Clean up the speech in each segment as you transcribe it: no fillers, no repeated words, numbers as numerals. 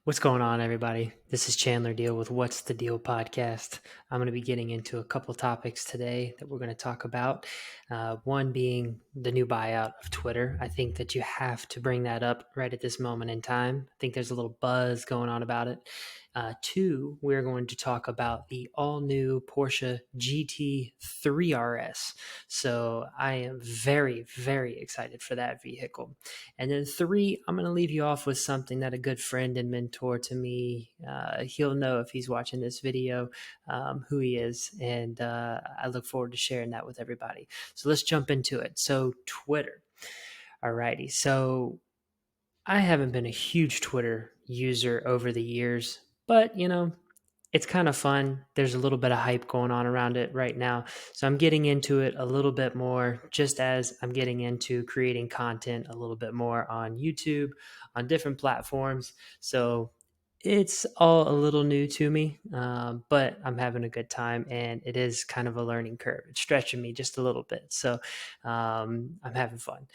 What's going on, everybody? This is Chandler Deal with What's the Deal podcast. I'm going to be getting into a couple topics today that we're going to talk about. One being the new buyout of Twitter. I think that you have to bring that up right at this moment in time. I think there's a little buzz going on about it. Two, we're going to talk about the all new Porsche GT3 RS. So I am very, very excited for that vehicle. And then three, I'm going to leave you off with something that a good friend and mentor to me, he'll know if he's watching this video, who he is. And I look forward to sharing that with everybody. So let's jump into it. So Twitter. Alrighty. So I haven't been a huge Twitter user over the years, but it's kind of fun. There's a little bit of hype going on around it right now. So I'm getting into it a little bit more, just as I'm getting into creating content a little bit more on YouTube, on different platforms. So it's all a little new to me, but I'm having a good time, and it is kind of a learning curve. It's stretching me just a little bit. So I'm having fun.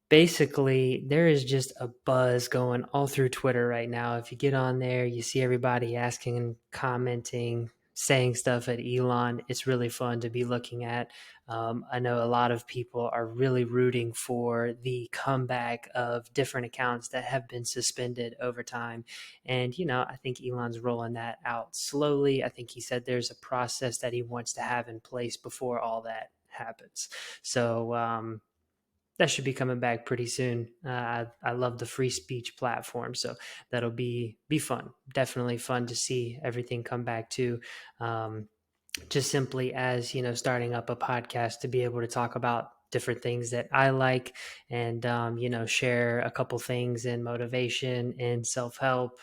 Basically, there is just a buzz going all through Twitter right now. If you get on there, you see everybody asking and commenting, saying stuff at Elon. It's really fun to be looking at. I know a lot of people are really rooting for the comeback of different accounts that have been suspended over time. And, I think Elon's rolling that out slowly. I think he said there's a process that he wants to have in place before all that happens. So, that should be coming back pretty soon. I love the free speech platform, so that'll be fun. Definitely fun to see everything come back to. Just simply as starting up a podcast to be able to talk about different things that I like, and share a couple things in motivation and self-help,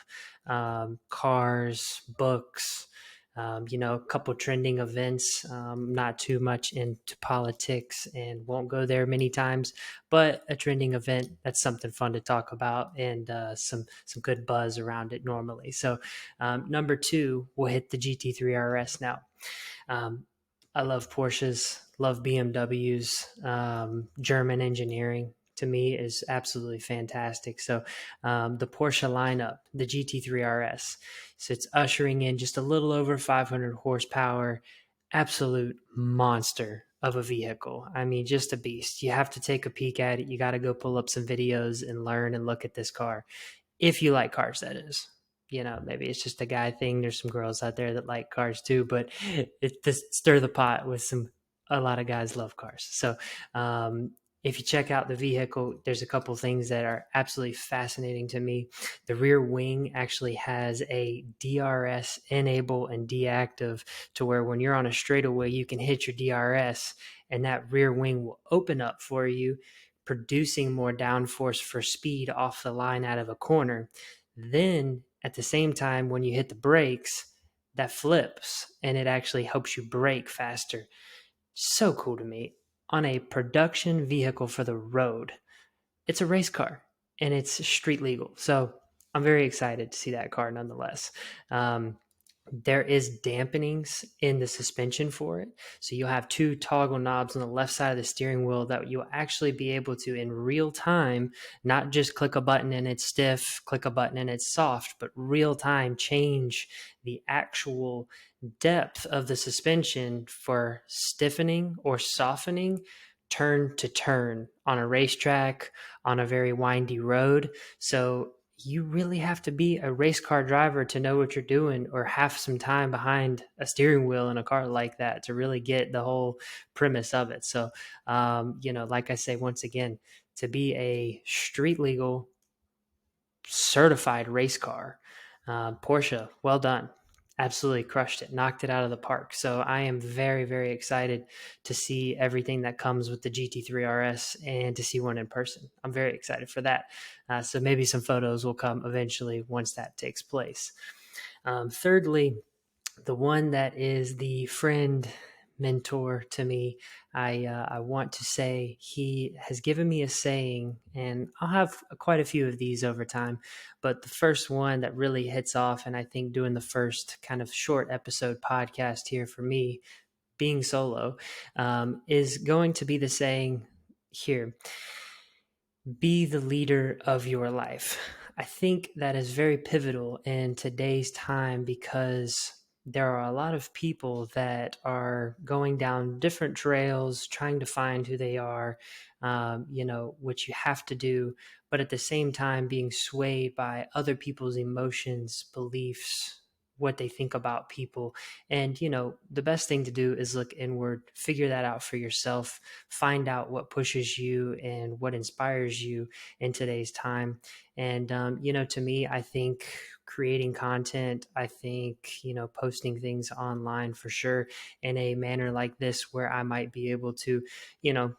cars, books, a couple trending events. Not too much into politics and won't go there many times, but a trending event, that's something fun to talk about, and some good buzz around it normally. So number two, we'll hit the GT3 RS now. Um, I love Porsches, love BMWs. German engineering to me is absolutely fantastic. So the Porsche lineup, the GT3 RS, so it's ushering in just a little over 500 horsepower, absolute monster of a vehicle. I mean, just a beast. You have to take a peek at it. You got to go pull up some videos and learn and look at this car. If you like cars, that is. Maybe it's just a guy thing. There's some girls out there that like cars too, but it just stir the pot with a lot of guys love cars. So if you check out the vehicle, there's a couple things that are absolutely fascinating to me. The rear wing actually has a DRS enable and deactive, to where when you're on a straightaway, you can hit your DRS and that rear wing will open up for you, producing more downforce for speed off the line out of a corner. Then at the same time, when you hit the brakes, that flips and it actually helps you brake faster. So cool to me. On a production vehicle for the road, it's a race car and it's street legal. So I'm very excited to see that car nonetheless. There is dampenings in the suspension for it. So you'll have two toggle knobs on the left side of the steering wheel that you'll actually be able to, in real time, not just click a button and it's stiff, click a button and it's soft, but real time change the actual depth of the suspension for stiffening or softening turn to turn on a racetrack, on a very windy road. So you really have to be a race car driver to know what you're doing, or have some time behind a steering wheel in a car like that to really get the whole premise of it. So, like I say, once again, to be a street legal certified race car, Porsche, well done. Absolutely crushed it, knocked it out of the park. So I am very, very excited to see everything that comes with the GT3 RS and to see one in person. I'm very excited for that. So maybe some photos will come eventually once that takes place. Thirdly, the one that is the friend mentor to me, I want to say he has given me a saying, and I'll have quite a few of these over time, but the first one that really hits off, and I think doing the first kind of short episode podcast here for me, being solo, is going to be the saying here: be the leader of your life. I think that is very pivotal in today's time because there are a lot of people that are going down different trails, trying to find who they are, which you have to do, but at the same time being swayed by other people's emotions, beliefs, what they think about people. And, the best thing to do is look inward, figure that out for yourself, find out what pushes you and what inspires you in today's time. And, to me, I think creating content, I think, posting things online for sure in a manner like this where I might be able to, you know,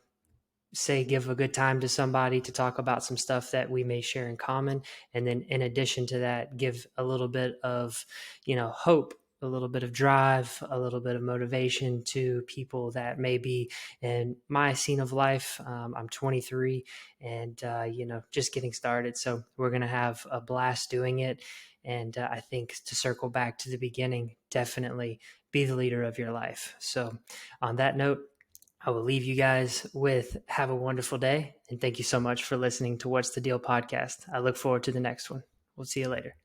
say give a good time to somebody to talk about some stuff that we may share in common, and then in addition to that give a little bit of hope, a little bit of drive, a little bit of motivation to people that may be in my scene of life. I'm 23 and just getting started, so we're going to have a blast doing it. And I think, to circle back to the beginning, definitely be the leader of your life. So on that note, I will leave you guys with have a wonderful day. And thank you so much for listening to What's the Deal podcast. I look forward to the next one. We'll see you later.